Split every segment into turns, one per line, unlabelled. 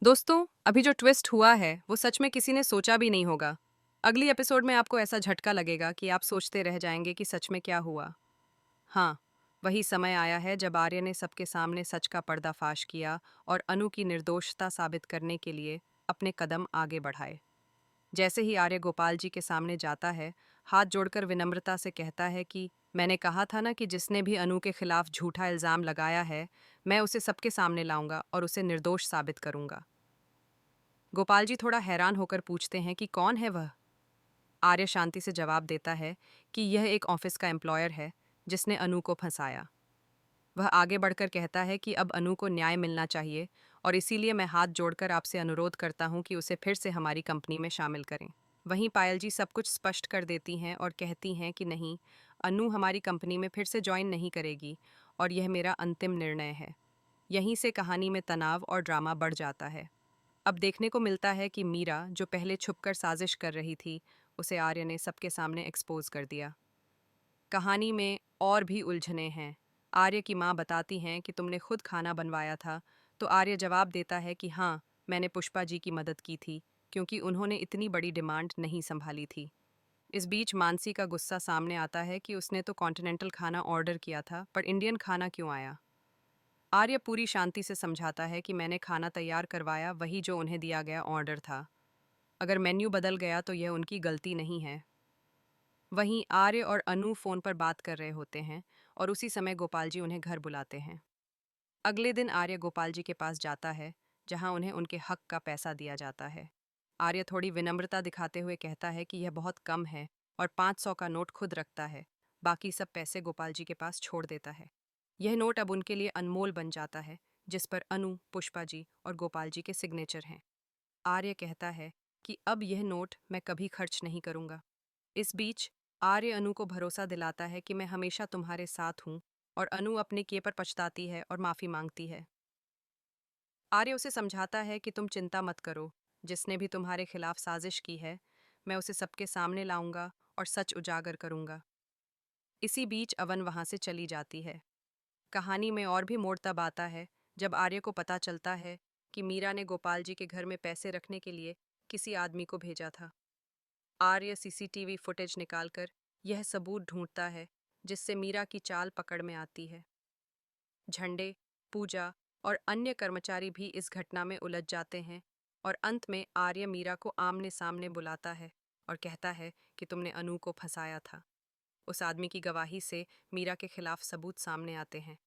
दोस्तों, अभी जो ट्विस्ट हुआ है वो सच में किसी ने सोचा भी नहीं होगा। अगली एपिसोड में आपको ऐसा झटका लगेगा कि आप सोचते रह जाएंगे कि सच में क्या हुआ। हाँ, वही समय आया है जब आर्य ने सबके सामने सच का पर्दाफाश किया और अनु की निर्दोषता साबित करने के लिए अपने कदम आगे बढ़ाए। जैसे ही आर्य गोपाल जी के सामने जाता है, हाथ जोड़कर विनम्रता से कहता है कि मैंने कहा था ना कि जिसने भी अनु के खिलाफ झूठा इल्जाम लगाया है, मैं उसे सबके सामने लाऊंगा और उसे निर्दोष साबित करूंगा। गोपाल जी थोड़ा हैरान होकर पूछते हैं कि कौन है वह। आर्य शांति से जवाब देता है कि यह एक ऑफिस का एम्प्लॉयर है जिसने अनु को फंसाया। वह आगे बढ़कर कहता है कि अब अनु को न्याय मिलना चाहिए और इसीलिए मैं हाथ जोड़कर आपसे अनुरोध करता हूं कि उसे फिर से हमारी कंपनी में शामिल करें। वहीं पायल जी सब कुछ स्पष्ट कर देती हैं और कहती हैं कि नहीं, अनु हमारी कंपनी में फिर से ज्वाइन नहीं करेगी और यह मेरा अंतिम निर्णय है। यहीं से कहानी में तनाव और ड्रामा बढ़ जाता है। अब देखने को मिलता है कि मीरा, जो पहले छुपकर साजिश कर रही थी, उसे आर्य ने सबके सामने एक्सपोज कर दिया। कहानी में और भी उलझने हैं। आर्य की माँ बताती हैं कि तुमने खुद खाना बनवाया था, तो आर्य जवाब देता है कि हाँ, मैंने पुष्पा जी की मदद की थी क्योंकि उन्होंने इतनी बड़ी डिमांड नहीं संभाली थी। इस बीच मानसी का गुस्सा सामने आता है कि उसने तो कॉन्टिनेंटल खाना ऑर्डर किया था, पर इंडियन खाना क्यों आया। आर्य पूरी शांति से समझाता है कि मैंने खाना तैयार करवाया वही जो उन्हें दिया गया ऑर्डर था। अगर मेन्यू बदल गया तो यह उनकी गलती नहीं है। वहीं आर्य और अनु फोन पर बात कर रहे होते हैं और उसी समय गोपाल जी उन्हें घर बुलाते हैं। अगले दिन आर्य गोपाल जी के पास जाता है, जहां उन्हें उनके हक का पैसा दिया जाता है। आर्य थोड़ी विनम्रता दिखाते हुए कहता है कि यह बहुत कम है और 500 का नोट खुद रखता है। बाकी सब पैसे गोपाल जी के पास छोड़ देता है। यह नोट अब उनके लिए अनमोल बन जाता है, जिस पर अनु, पुष्पा जी और गोपाल जी के सिग्नेचर हैं। आर्य कहता है कि अब यह नोट मैं कभी खर्च नहीं करूंगा। इस बीच आर्य अनु को भरोसा दिलाता है कि मैं हमेशा तुम्हारे साथ हूँ, और अनु अपने किए पर पछताती है और माफी मांगती है। आर्य उसे समझाता है कि तुम चिंता मत करो, जिसने भी तुम्हारे खिलाफ साजिश की है, मैं उसे सबके सामने लाऊंगा और सच उजागर करूंगा। इसी बीच अवन वहां से चली जाती है। कहानी में और भी मोड़ तब आता है जब आर्य को पता चलता है कि मीरा ने गोपाल जी के घर में पैसे रखने के लिए किसी आदमी को भेजा था। आर्य सीसीटीवी फुटेज निकालकर यह सबूत ढूंढता है, जिससे मीरा की चाल पकड़ में आती है। झंडे, पूजा और अन्य कर्मचारी भी इस घटना में उलझ जाते हैं और अंत में आर्य मीरा को आमने सामने बुलाता है और कहता है कि तुमने अनु को फंसाया था। उस आदमी की गवाही से मीरा के खिलाफ सबूत सामने आते हैं।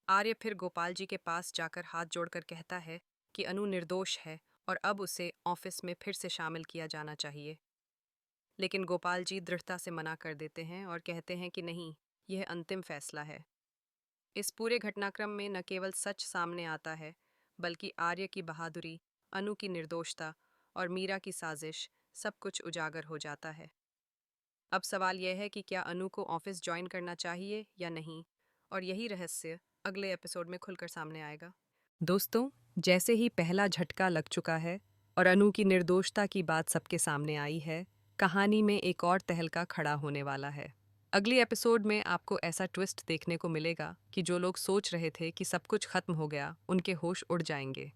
आर्य फिर गोपाल जी के पास जाकर हाथ जोड़कर कहता है कि अनु निर्दोष है और अब उसे ऑफिस में फिर से शामिल किया जाना चाहिए। लेकिन गोपाल जी दृढ़ता से मना कर देते हैं और कहते हैं कि नहीं, यह अंतिम फैसला है। इस पूरे घटनाक्रम में न केवल सच सामने आता है, बल्कि आर्य की बहादुरी, अनु की निर्दोषता और मीरा की साजिश, सब कुछ उजागर हो जाता है। अब सवाल यह है कि क्या अनु को ऑफिस ज्वाइन करना चाहिए या नहीं, और यही रहस्य अगले एपिसोड में खुलकर सामने आएगा। दोस्तों, जैसे ही पहला झटका लग चुका है और अनु की निर्दोषता की बात सबके सामने आई है, कहानी में एक और तहलका खड़ा होने वाला है। अगली एपिसोड में आपको ऐसा ट्विस्ट देखने को मिलेगा कि जो लोग सोच रहे थे कि सब कुछ खत्म हो गया, उनके होश उड़ जाएंगे।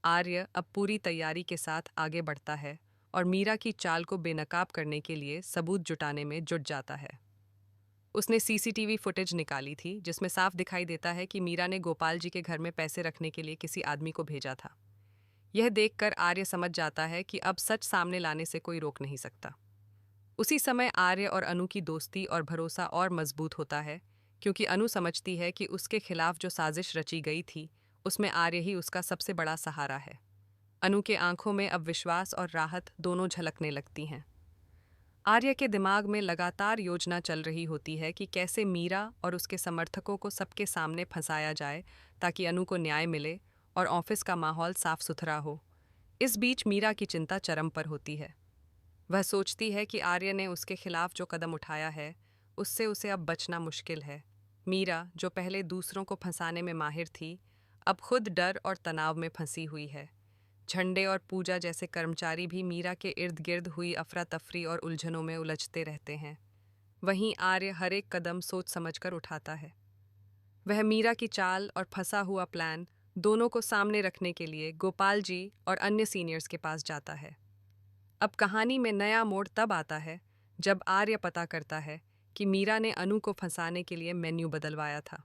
आर्य अब पूरी तैयारी के साथ आगे बढ़ता है और मीरा की चाल को बेनकाब करने के लिए सबूत जुटाने में जुट जाता है। उसने सीसीटीवी फुटेज निकाली थी जिसमें साफ दिखाई देता है कि मीरा ने गोपाल जी के घर में पैसे रखने के लिए किसी आदमी को भेजा था। यह देखकर आर्य समझ जाता है कि अब सच सामने लाने से कोई रोक नहीं सकता। उसी समय आर्य और अनु की दोस्ती और भरोसा और मजबूत होता है, क्योंकि अनु समझती है कि उसके खिलाफ जो साजिश रची गई थी, उसमें आर्य ही उसका सबसे बड़ा सहारा है। अनु के आंखों में अब विश्वास और राहत दोनों झलकने लगती हैं। आर्य के दिमाग में लगातार योजना चल रही होती है कि कैसे मीरा और उसके समर्थकों को सबके सामने फंसाया जाए ताकि अनु को न्याय मिले और ऑफिस का माहौल साफ सुथरा हो। इस बीच मीरा की चिंता चरम पर होती है। वह सोचती है कि आर्य ने उसके खिलाफ जो कदम उठाया है, उससे उसे अब बचना मुश्किल है। मीरा, जो पहले दूसरों को फंसाने में माहिर थी, अब खुद डर और तनाव में फंसी हुई है। झंडे और पूजा जैसे कर्मचारी भी मीरा के इर्द गिर्द हुई अफरा तफरी और उलझनों में उलझते रहते हैं। वहीं आर्य हर एक कदम सोच समझकर उठाता है। वह मीरा की चाल और फंसा हुआ प्लान दोनों को सामने रखने के लिए गोपाल जी और अन्य सीनियर्स के पास जाता है। अब कहानी में नया मोड़ तब आता है जब आर्य पता करता है कि मीरा ने अनु को फंसाने के लिए मेन्यू बदलवाया था।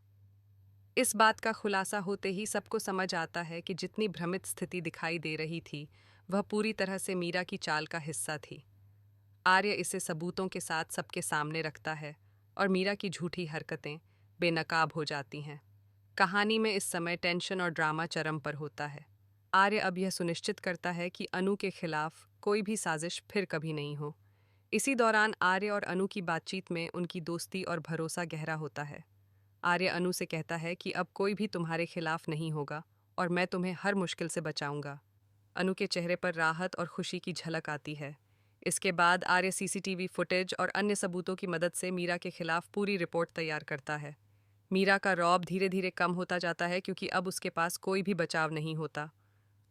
इस बात का खुलासा होते ही सबको समझ आता है कि जितनी भ्रमित स्थिति दिखाई दे रही थी वह पूरी तरह से मीरा की चाल का हिस्सा थी। आर्य इसे सबूतों के साथ सबके सामने रखता है और मीरा की झूठी हरकतें बेनकाब हो जाती हैं। कहानी में इस समय टेंशन और ड्रामा चरम पर होता है। आर्य अब यह सुनिश्चित करता है कि अनु के खिलाफ कोई भी साजिश फिर कभी नहीं हो। इसी दौरान आर्य और अनु की बातचीत में उनकी दोस्ती और भरोसा गहरा होता है। आर्य अनु से कहता है कि अब कोई भी तुम्हारे खिलाफ नहीं होगा और मैं तुम्हें हर मुश्किल से बचाऊंगा। अनु के चेहरे पर राहत और खुशी की झलक आती है। इसके बाद आर्य सीसीटीवी फुटेज और अन्य सबूतों की मदद से मीरा के खिलाफ पूरी रिपोर्ट तैयार करता है। मीरा का रौब धीरे धीरे कम होता जाता है क्योंकि अब उसके पास कोई भी बचाव नहीं होता।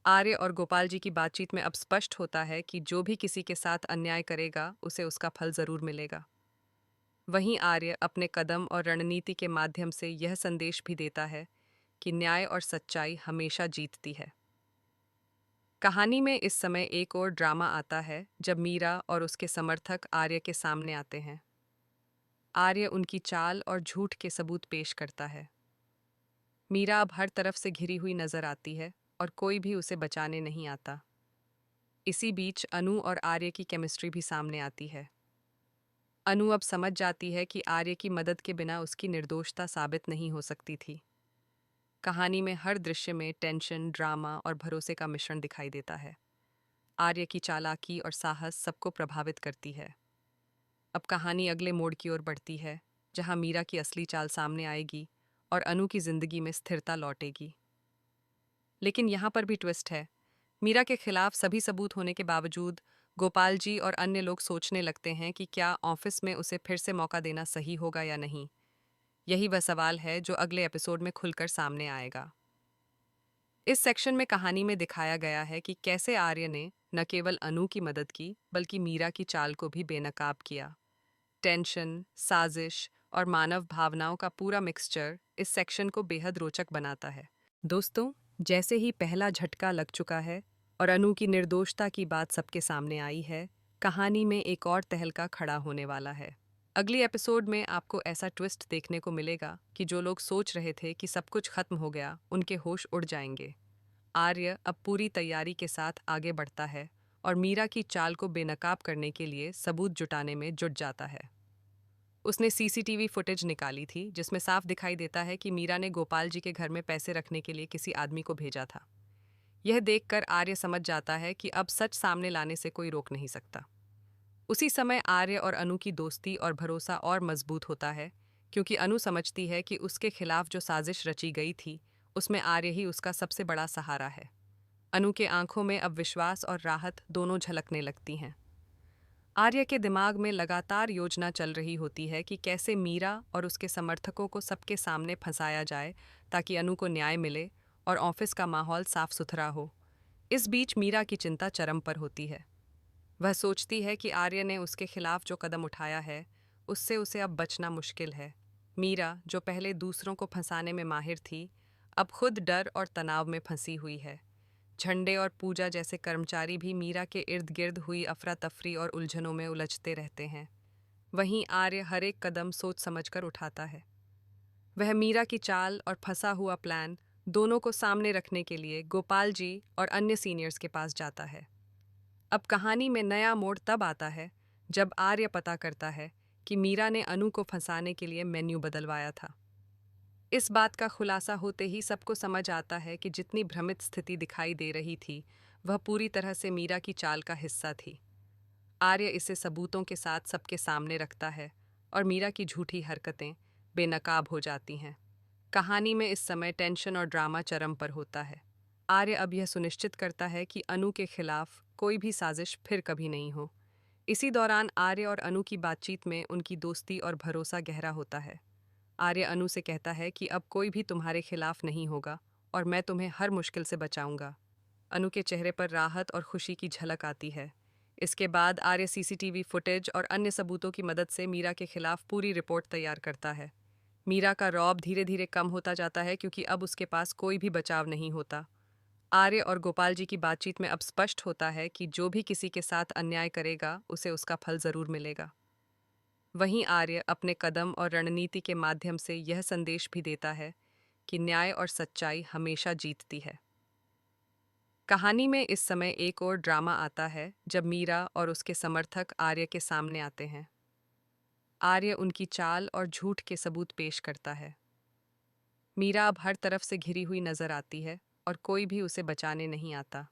आर्य और गोपाल जी की बातचीत में अब स्पष्ट होता है कि जो भी किसी के साथ अन्याय करेगा उसे उसका फल जरूर मिलेगा। वहीं आर्य अपने कदम और रणनीति के माध्यम से यह संदेश भी देता है कि न्याय और सच्चाई हमेशा जीतती है। कहानी में इस समय एक और ड्रामा आता है जब मीरा और उसके समर्थक आर्य के सामने आते हैं। आर्य उनकी चाल और झूठ के सबूत पेश करता है। मीरा अब हर तरफ से घिरी हुई नजर आती है और कोई भी उसे बचाने नहीं आता। इसी बीच अनु और आर्य की केमिस्ट्री भी सामने आती है। अनु अब समझ जाती है कि आर्य की मदद के बिना उसकी निर्दोषता साबित नहीं हो सकती थी। कहानी में हर दृश्य में टेंशन, ड्रामा और भरोसे का मिश्रण दिखाई देता है। आर्य की चालाकी और साहस सबको प्रभावित करती है। अब कहानी अगले मोड़ की ओर बढ़ती है, जहां मीरा की असली चाल सामने आएगी और अनु की जिंदगी में स्थिरता लौटेगी। लेकिन यहाँ पर भी ट्विस्ट है। मीरा के खिलाफ सभी सबूत होने के बावजूद गोपाल जी और अन्य लोग सोचने लगते हैं कि क्या ऑफिस में उसे फिर से मौका देना सही होगा या नहीं। यही वह सवाल है जो अगले एपिसोड में खुलकर सामने आएगा। इस सेक्शन में कहानी में दिखाया गया है कि कैसे आर्य ने न केवल अनु की मदद की बल्कि मीरा की चाल को भी बेनकाब किया। टेंशन, साजिश और मानव भावनाओं का पूरा मिक्सचर इस सेक्शन को बेहद रोचक बनाता है। दोस्तों, जैसे ही पहला झटका लग चुका है और अनु की निर्दोषता की बात सबके सामने आई है, कहानी में एक और तहलका खड़ा होने वाला है। अगली एपिसोड में आपको ऐसा ट्विस्ट देखने को मिलेगा कि जो लोग सोच रहे थे कि सब कुछ खत्म हो गया, उनके होश उड़ जाएंगे। आर्य अब पूरी तैयारी के साथ आगे बढ़ता है और मीरा की चाल को बेनकाब करने के लिए सबूत जुटाने में जुट जाता है। उसने सीसीटीवी फुटेज निकाली थी जिसमें साफ दिखाई देता है कि मीरा ने गोपाल जी के घर में पैसे रखने के लिए किसी आदमी को भेजा था। यह देखकर आर्य समझ जाता है कि अब सच सामने लाने से कोई रोक नहीं सकता। उसी समय आर्य और अनु की दोस्ती और भरोसा और मजबूत होता है, क्योंकि अनु समझती है कि उसके खिलाफ जो साजिश रची गई थी उसमें आर्य ही उसका सबसे बड़ा सहारा है। अनु के आंखों में अब विश्वास और राहत दोनों झलकने लगती हैं। आर्य के दिमाग में लगातार योजना चल रही होती है कि कैसे मीरा और उसके समर्थकों को सबके सामने फंसाया जाए ताकि अनु को न्याय मिले और ऑफिस का माहौल साफ सुथरा हो। इस बीच मीरा की चिंता चरम पर होती है। वह सोचती है कि आर्य ने उसके खिलाफ जो कदम उठाया है उससे उसे अब बचना मुश्किल है। मीरा, जो पहले दूसरों को फंसाने में माहिर थी, अब खुद डर और तनाव में फंसी हुई है। झंडे और पूजा जैसे कर्मचारी भी मीरा के इर्द गिर्द हुई अफरा तफरी और उलझनों में उलझते रहते हैं। वहीं आर्य हर एक कदम सोच समझकर उठाता है। वह मीरा की चाल और फंसा हुआ प्लान दोनों को सामने रखने के लिए गोपाल जी और अन्य सीनियर्स के पास जाता है। अब कहानी में नया मोड़ तब आता है जब आर्य पता करता है कि मीरा ने अनु को फंसाने के लिए मेन्यू बदलवाया था। इस बात का खुलासा होते ही सबको समझ आता है कि जितनी भ्रमित स्थिति दिखाई दे रही थी वह पूरी तरह से मीरा की चाल का हिस्सा थी। आर्य इसे सबूतों के साथ सबके सामने रखता है और मीरा की झूठी हरकतें बेनकाब हो जाती हैं। कहानी में इस समय टेंशन और ड्रामा चरम पर होता है। आर्य अब यह सुनिश्चित करता है कि अनु के खिलाफ कोई भी साजिश फिर कभी नहीं हो। इसी दौरान आर्य और अनु की बातचीत में उनकी दोस्ती और भरोसा गहरा होता है। आर्य अनु से कहता है कि अब कोई भी तुम्हारे खिलाफ नहीं होगा और मैं तुम्हें हर मुश्किल से बचाऊंगा। अनु के चेहरे पर राहत और खुशी की झलक आती है। इसके बाद आर्य सीसीटीवी फुटेज और अन्य सबूतों की मदद से मीरा के खिलाफ पूरी रिपोर्ट तैयार करता है। मीरा का रौब धीरे धीरे कम होता जाता है क्योंकि अब उसके पास कोई भी बचाव नहीं होता। आर्य और गोपाल जी की बातचीत में अब स्पष्ट होता है कि जो भी किसी के साथ अन्याय करेगा उसे उसका फल जरूर मिलेगा। वहीं आर्य अपने कदम और रणनीति के माध्यम से यह संदेश भी देता है कि न्याय और सच्चाई हमेशा जीतती है। कहानी में इस समय एक और ड्रामा आता है जब मीरा और उसके समर्थक आर्य के सामने आते हैं। आर्य उनकी चाल और झूठ के सबूत पेश करता है। मीरा अब हर तरफ से घिरी हुई नजर आती है और कोई भी उसे बचाने नहीं आता।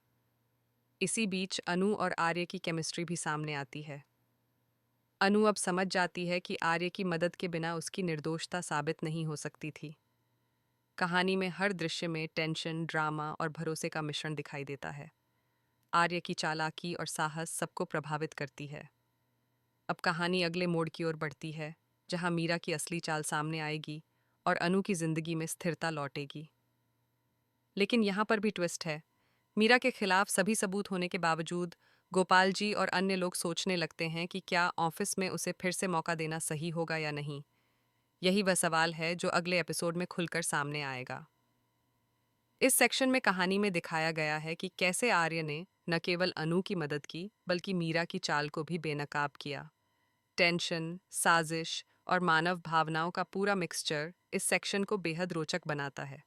इसी बीच अनु और आर्य की केमिस्ट्री भी सामने आती है। अनु अब समझ जाती है कि आर्य की मदद के बिना उसकी निर्दोषता साबित नहीं हो सकती थी। कहानी में हर दृश्य में टेंशन, ड्रामा और भरोसे का मिश्रण दिखाई देता है। आर्य की चालाकी और साहस सबको प्रभावित करती है। अब कहानी अगले मोड़ की ओर बढ़ती है, जहां मीरा की असली चाल सामने आएगी और अनु की जिंदगी में स्थिरता लौटेगी। लेकिन यहाँ पर भी ट्विस्ट है। मीरा के खिलाफ सभी सबूत होने के बावजूद गोपाल जी और अन्य लोग सोचने लगते हैं कि क्या ऑफिस में उसे फिर से मौका देना सही होगा या नहीं। यही वह सवाल है जो अगले एपिसोड में खुलकर सामने आएगा। इस सेक्शन में कहानी में दिखाया गया है कि कैसे आर्य ने न केवल अनु की मदद की बल्कि मीरा की चाल को भी बेनकाब किया। टेंशन, साजिश और मानव भावनाओं का पूरा मिक्सचर इस सेक्शन को बेहद रोचक बनाता है।